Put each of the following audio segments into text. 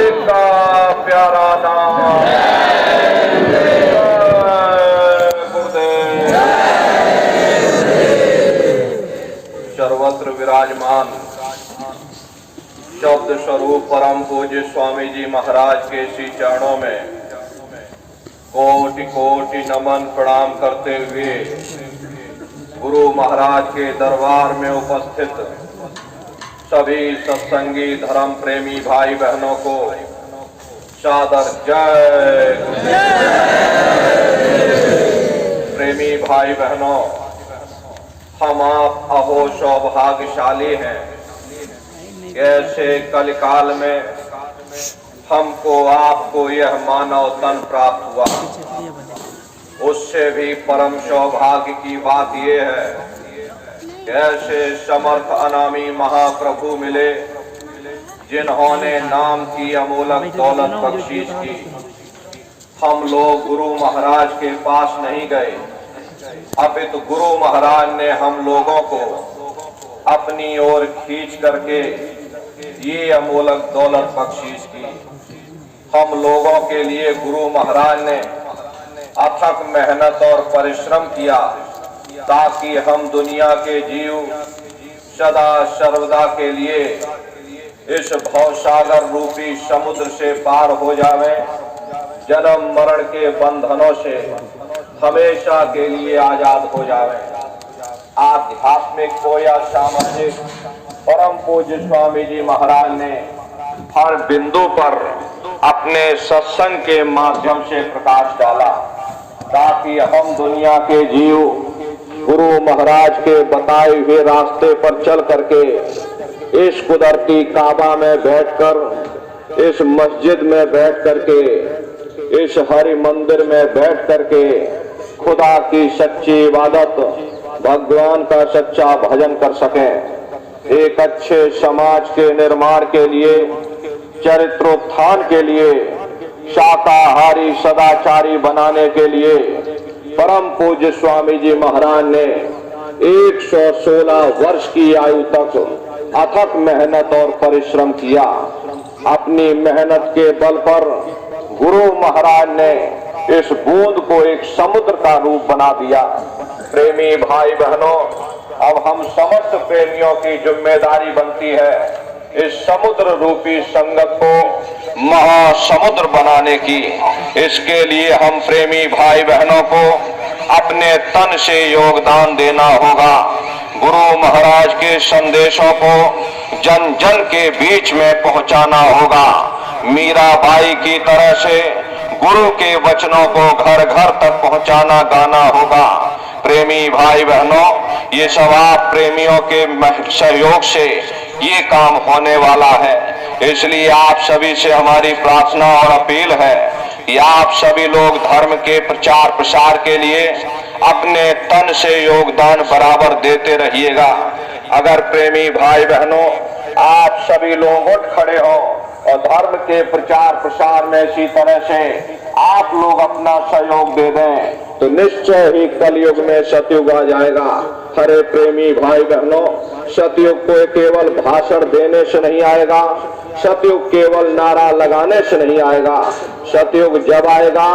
मालिक का प्यारा नाम। गुरुदेव सर्वत्र विराजमान शब्द स्वरूप परम पूज्य स्वामी जी महाराज के श्री चरणों में कोटि कोटि नमन प्रणाम करते हुए गुरु महाराज के दरबार में उपस्थित सभी सत्संगी धर्म प्रेमी भाई बहनों को सादर जय। प्रेमी भाई बहनों, हम आप अहो सौभाग्यशाली हैं। ऐसे कलिकाल में हमको आपको यह मानव तन प्राप्त हुआ। उससे भी परम सौभाग्य की बात यह है, ऐसे समर्थ अनामी महाप्रभु मिले जिन्होंने नाम की अमूलक दौलत बख्शीश की। हम लोग गुरु महाराज के पास नहीं गए, अपितु गुरु महाराज ने हम लोगों को अपनी ओर खींच करके ये अमूलक दौलत बख्शीश की। हम लोगों के लिए गुरु महाराज ने अथक मेहनत और परिश्रम किया ताकि हम दुनिया के जीव सदा सर्वदा के लिए इस भवसागर रूपी समुद्र से पार हो जावे, जन्म मरण के बंधनों से हमेशा के लिए आजाद हो जावे। आध्यात्मिक को या सामाजिक परम पूज्य स्वामी जी महाराज ने हर बिंदु पर अपने सत्संग के माध्यम से प्रकाश डाला ताकि हम दुनिया के जीव गुरु महाराज के बताए हुए रास्ते पर चल करके इस कुदरती काबा में बैठकर, इस मस्जिद में बैठ करके, इस हरि मंदिर में बैठ करके खुदा की सच्ची इबादत, भगवान का सच्चा भजन कर सकें। एक अच्छे समाज के निर्माण के लिए, चरित्रोत्थान के लिए, शाकाहारी सदाचारी बनाने के लिए परम पूज्य स्वामी जी महाराज ने 116 वर्ष की आयु तक अथक मेहनत और परिश्रम किया। अपनी मेहनत के बल पर गुरु महाराज ने इस बूंद को एक समुद्र का रूप बना दिया। प्रेमी भाई बहनों, अब हम समस्त प्रेमियों की जिम्मेदारी बनती है इस समुद्र रूपी संगत को महासमुद्र बनाने की। इसके लिए हम प्रेमी भाई बहनों को अपने तन से योगदान देना होगा। गुरु महाराज के संदेशों को जन जन के बीच में पहुंचाना होगा। मीराबाई की तरह से गुरु के वचनों को घर घर तक पहुंचाना गाना होगा। प्रेमी भाई बहनों, ये सब आप प्रेमियों के सहयोग से ये काम होने वाला है। इसलिए आप सभी से हमारी प्रार्थना और अपील है कि आप सभी लोग धर्म के प्रचार प्रसार के लिए अपने तन से योगदान बराबर देते रहिएगा। अगर प्रेमी भाई बहनों आप सभी लोग उठ खड़े हो और धर्म के प्रचार प्रसार में इसी तरह से आप लोग अपना सहयोग दे दें तो निश्चय ही कलयुग में सतयुग आ जाएगा। हरे प्रेमी भाई बहनों, सतयुग को केवल भाषण देने से नहीं आएगा, सतयुग केवल नारा लगाने से नहीं आएगा। सतयुग जब आएगा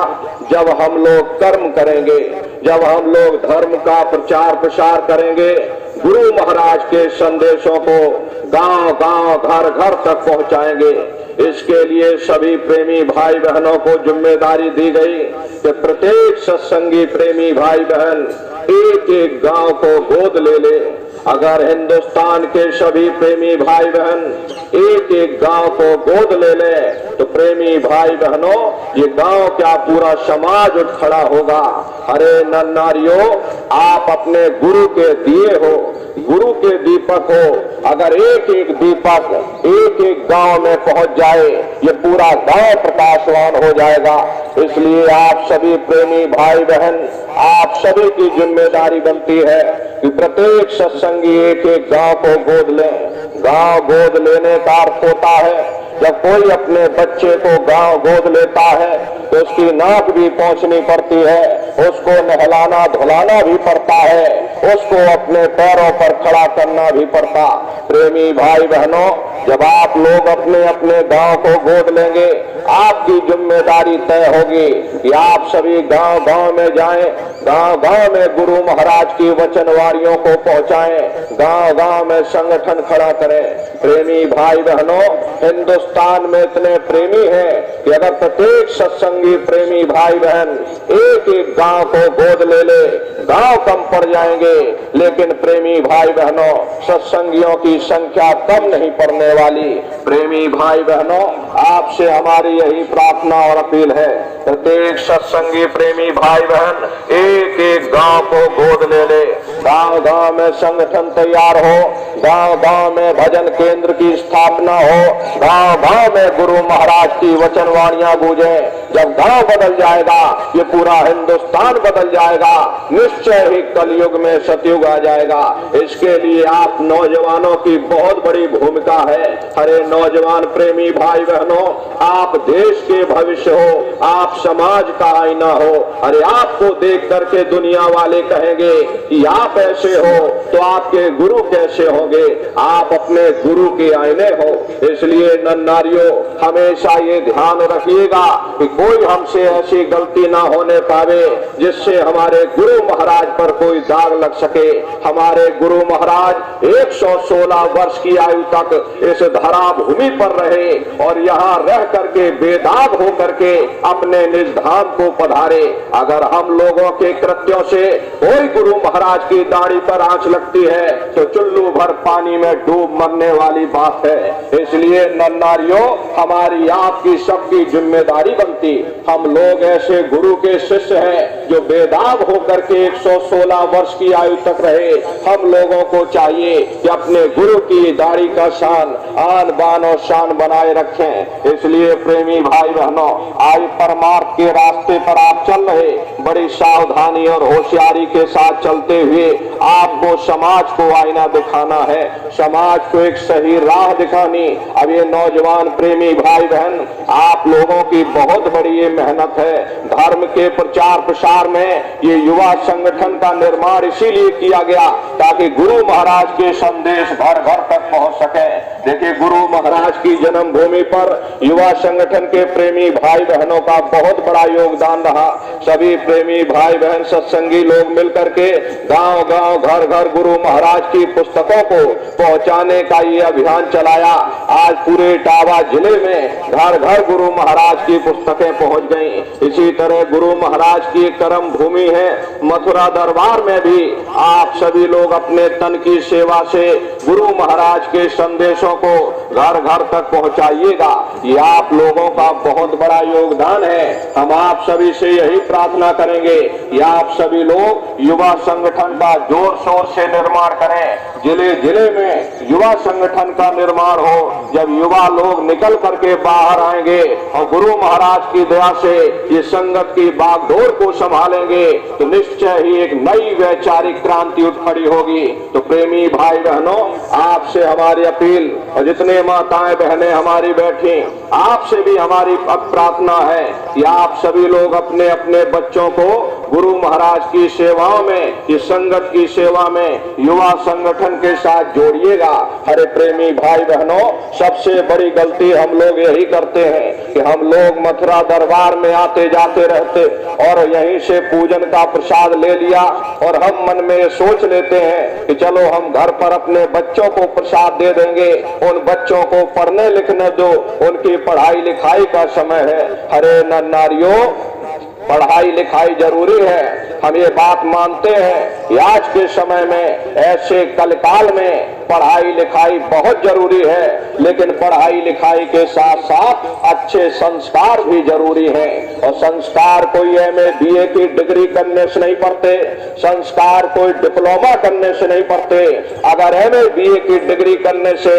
जब हम लोग कर्म करेंगे, जब हम लोग धर्म का प्रचार प्रसार करेंगे, गुरु महाराज के संदेशों को गांव गांव घर घर तक पहुंचाएंगे। इसके लिए सभी प्रेमी भाई बहनों को जिम्मेदारी दी गई कि प्रत्येक सत्संगी प्रेमी भाई बहन एक एक गांव को गोद ले ले। अगर हिंदुस्तान के सभी प्रेमी भाई बहन एक एक गांव को गोद ले ले तो प्रेमी भाई बहनों ये गांव क्या पूरा समाज उठ खड़ा होगा। अरे नर नारियों, आप अपने गुरु के दिए हो, गुरु के दीपक हो। अगर एक एक दीपक एक एक गांव में पहुंच जाए ये पूरा गांव प्रकाशवान हो जाएगा। इसलिए आप सभी प्रेमी भाई बहन, आप सभी की जिम्मेदारी बनती है कि प्रत्येक सत्संगी एक एक गांव को गोद ले। गांव गोद लेने का अर्थ होता है जब कोई अपने बच्चे को गांव गोद लेता है तो उसकी नाक भी पोंछनी पड़ती है, उसको नहलाना धुलाना भी पड़ता है, उसको अपने पैरों पर खड़ा करना भी पड़ता। प्रेमी भाई बहनों, जब आप लोग अपने अपने गांव को गोद लेंगे, आपकी जिम्मेदारी तय होगी कि आप सभी गांव गांव में जाएं, गांव गांव में गुरु महाराज की वचनवारियों को पहुंचाएं, गांव गांव में संगठन खड़ा करें। प्रेमी भाई बहनों, हिंदुस्तान में इतने प्रेमी हैं कि अगर प्रत्येक सत्संगी प्रेमी भाई बहन एक एक गांव को गोद ले, गांव कम पड़ जाएंगे, लेकिन प्रेमी भाई बहनों, सत्संगियों की संख्या कम नहीं पड़ने वाली। प्रेमी भाई बहनों, आपसे हमारी यही प्रार्थना और अपील है, प्रत्येक सत्संगी प्रेमी भाई बहन एक एक गांव को गोद ले, गांव गांव में संगठन तैयार हो, गांव गांव में भजन केंद्र की स्थापना हो, गांव गांव में गुरु महाराज की वचनवाणियां गूंजे। जब गांव बदल जाएगा, ये पूरा हिंदुस्तान बदल जाएगा, निश्चय ही कलयुग में सतयुग आ जाएगा। इसके लिए आप नौजवानों की बहुत बड़ी भूमिका है। अरे नौजवान प्रेमी भाई बहनों, आप देश के भविष्य हो, आप समाज का आईना हो। अरे आपको देख करके दुनिया वाले कहेंगे कि आप ऐसे हो तो आपके गुरु कैसे होंगे, आप अपने गुरु के आईने हो। इसलिए नन्नारियों, हमेशा ये ध्यान रखिएगा कि कोई हमसे ऐसी गलती ना होने पावे जिससे हमारे गुरु महाराज पर कोई दाग लग सके। हमारे गुरु महाराज 116 वर्ष की आयु तक इस धरा भूमि पर रहे और यहाँ रह करके बेदाग हो करके अपने निज धाम को पधारे। अगर हम लोगों के कृत्यों से कोई गुरु महाराज की दाढ़ी पर आंच लगती है तो चुल्लू भर पानी में डूब मरने वाली बात है। इसलिए नन्नारियों, हमारी आपकी सबकी जिम्मेदारी बनती, हम लोग ऐसे गुरु के शिष्य हैं जो बेदाग होकर के 116 वर्ष की आयु तक रहे। हम लोगों को चाहिए कि अपने गुरु की दाढ़ी का शान, आन बान और शान बनाए रखें। इसलिए प्रेमी भाई बहनों, आयु परमार्थ के रास्ते पर आप चल रहे, बड़ी सावधानी और होशियारी के साथ चलते हुए आपको समाज को आईना दिखाना है, समाज को एक सही राह दिखानी। अब ये नौजवान प्रेमी भाई बहन, आप लोगों की बहुत बड़ी ये मेहनत है। धर्म के प्रचार प्रसार में ये युवा संगठन का निर्माण इसीलिए किया गया ताकि गुरु महाराज के संदेश घर घर तक पहुंच सके। देखिए, गुरु महाराज की जन्मभूमि पर युवा संगठन के प्रेमी भाई बहनों का बहुत बड़ा योगदान रहा। सभी प्रेमी भाई बहन सत्संगी लोग मिलकर के गांव गांव घर घर गुरु महाराज की पुस्तकों को पहुंचाने का ये अभियान चलाया। आज पूरे इटावा जिले में घर घर गुरु महाराज की पुस्तकें पहुंच गईं। इसी तरह गुरु महाराज की कर्म भूमि है मथुरा दरबार में भी आप सभी लोग अपने तन की सेवा से गुरु महाराज के संदेशों को घर घर तक पहुंचाइएगा। ये आप लोगों का बहुत बड़ा योगदान है। हम आप सभी से यही प्रार्थना करेंगे कि आप सभी लोग युवा संगठन का जोर शोर से निर्माण करें। जिले जिले में युवा संगठन का निर्माण हो। जब युवा लोग निकल करके बाहर आएंगे और गुरु महाराज की दया से ये संगत की बागडोर को संभालेंगे तो निश्चय ही एक नई वैचारिक क्रांति उठ खड़ी होगी। तो प्रेमी भाई बहनों, आपसे हमारी अपील, और जितने माताएं बहनें हमारी बैठी, आपसे भी हमारी प्रार्थना है कि आप सभी लोग अपने अपने बच्चों को गुरु महाराज की सेवाओं में, इस संगत की सेवा में युवा संगठन के साथ जोड़िएगा। हरे प्रेमी भाई बहनों, सबसे बड़ी गलती हम लोग यही करते हैं कि हम लोग मथुरा दरबार में आते जाते रहते और यहीं से पूजन का प्रसाद ले लिया और हम मन में सोच लेते हैं कि चलो हम घर पर अपने बच्चों को प्रसाद दे देंगे, उन बच्चों को पढ़ने लिखने दो, उनकी पढ़ाई लिखाई का समय है। हरे नन्नारियों, पढ़ाई लिखाई जरूरी है। हम ये बात मानते हैं कि आज के समय में, ऐसे कलकाल में पढ़ाई लिखाई बहुत जरूरी है, लेकिन पढ़ाई लिखाई के साथ साथ अच्छे संस्कार भी जरूरी हैं। और संस्कार कोई एमए बीए की डिग्री करने से नहीं पढ़ते, संस्कार कोई डिप्लोमा करने से नहीं पढ़ते। अगर एमए बीए की डिग्री करने से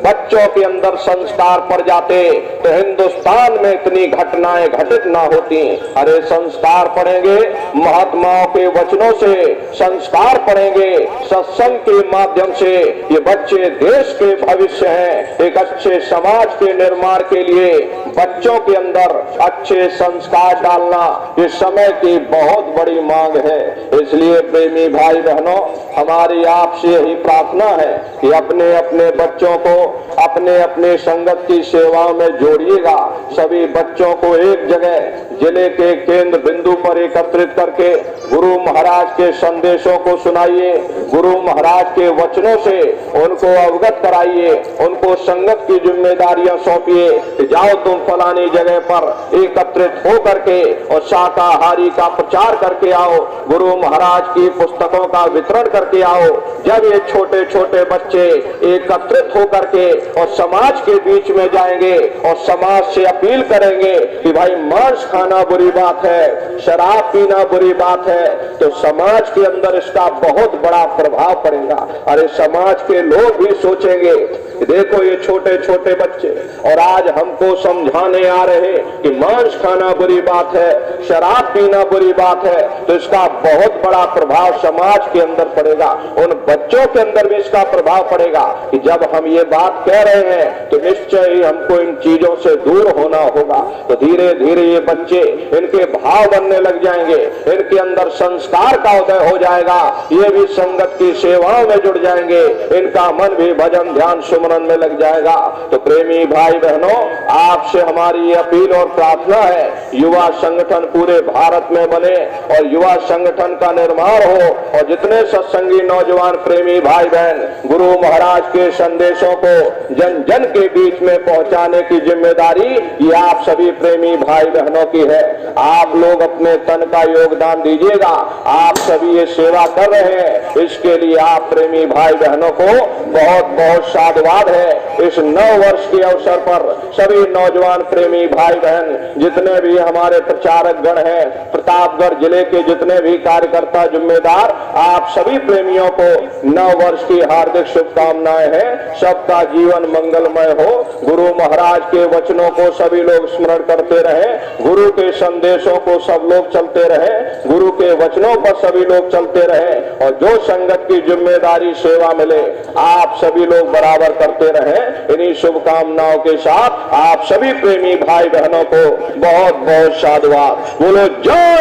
बच्चों के अंदर संस्कार पड़ जाते तो हिंदुस्तान में इतनी घटनाएं घटित ना होती। अरे संस्कार पढ़ेंगे महात्माओं के वचनों से, संस्कार पढ़ेंगे सत्संग के माध्यम से। ये बच्चे देश के भविष्य हैं। एक अच्छे समाज के निर्माण के लिए बच्चों के अंदर अच्छे संस्कार डालना ये समय की बहुत बड़ी मांग है। इसलिए प्रेमी भाई बहनों, हमारी आपसे यही प्रार्थना है कि अपने अपने बच्चों को अपने अपने संगत की सेवाओं में जोड़िएगा। सभी बच्चों को एक जगह जिले के केंद्र बिंदु पर एकत्रित करके गुरु महाराज के संदेशों को सुनाइए, गुरु महाराज के वचनों से उनको अवगत कराइए, उनको संगत की जिम्मेदारियां सौंपिए कि जाओ तुम फलानी जगह पर एकत्रित हो करके और शाकाहारी का प्रचार करके आओ, गुरु महाराज की पुस्तकों का वितरण करके आओ। जब ये छोटे छोटे बच्चे एकत्रित हो करके और समाज के बीच में जाएंगे और समाज से अपील करेंगे कि भाई मांस खाना बुरी बात है, शराब पीना बुरी बात है, तो समाज के अंदर इसका बहुत बड़ा प्रभाव पड़ेगा। अरे समाज के लोग भी सोचेंगे कि देखो ये छोटे छोटे बच्चे और आज हमको समझाने आ रहे कि मांस खाना बुरी बात है, शराब पीना बुरी बात है, तो इसका बहुत बड़ा प्रभाव समाज के अंदर पड़ेगा। उन बच्चों के अंदर भी इसका प्रभाव पड़ेगा कि जब हम ये बात कह रहे हैं तो निश्चय ही हमको इन चीजों से दूर होना होगा। तो धीरे धीरे ये बच्चे इनके भाव बनने लग जाएंगे, इनके अंदर संस्कार का उदय हो जाएगा, ये भी संगत की सेवाओं में जुड़ जाएंगे, इनका मन भी भजन ध्यान सुमरन में लग जाएगा। तो प्रेमी भाई बहनों, आपसे हमारी अपील और प्रार्थना है, युवा संगठन पूरे भारत में बने और युवा संगठन का निर्माण हो और जितने सत्संगी नौजवान प्रेमी भाई बहन गुरु महाराज के संदेशों को जन जन के बीच में पहुंचाने की जिम्मेदारी ये आप सभी प्रेमी भाई बहनों की है। आप लोग अपने तन का योगदान दीजिएगा। आप सभी ये सेवा कर रहे हैं, इसके लिए आप प्रेमी भाई बहनों को बहुत बहुत साधुवाद है। इस नव वर्ष के अवसर पर सभी नौजवान प्रेमी भाई बहन जितने भी हमारे प्रचारक गण हैं, प्रतापगढ़ जिले के जितने भी कार्यकर्ता जिम्मेदार, आप सभी प्रेमियों को नव वर्ष की हार्दिक शुभकामनाएं हैं। सबका जीवन मंगलमय हो। गुरु महाराज के वचनों को सभी लोग स्मरण करते रहें, गुरु के संदेशों को सब लोग चलते रहें, गुरु के वचनों पर सभी लोग चलते रहें और जो संगत की जिम्मेदारी सेवा मिले आप सभी लोग बराबर करते रहें। इन्हीं शुभकामनाओं के साथ आप सभी प्रेमी भाई बहनों को बहुत बहुत साधुवाद। बोलो जय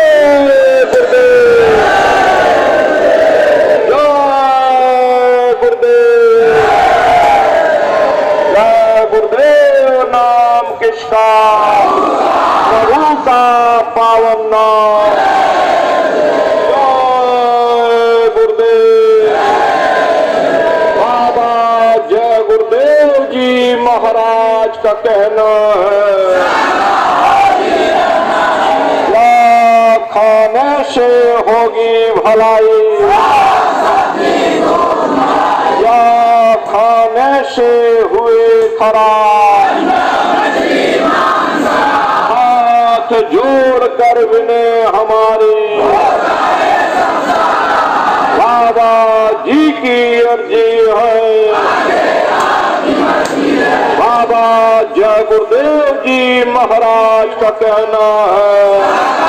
गुरुदेव, जय गुरुदेव, जय गुरुदेव। नाम किसका? प्रभु का पावन नाम। जय गुरुदेव। बाबा जय गुरुदेव जी महाराज का कहना है, खाने से होगी भलाई या खाने से हुए खराब, हाथ जोड़ कर विनय हमारी बाबा जी की अर्जी है। बाबा जय गुरुदेव जी महाराज का कहना है,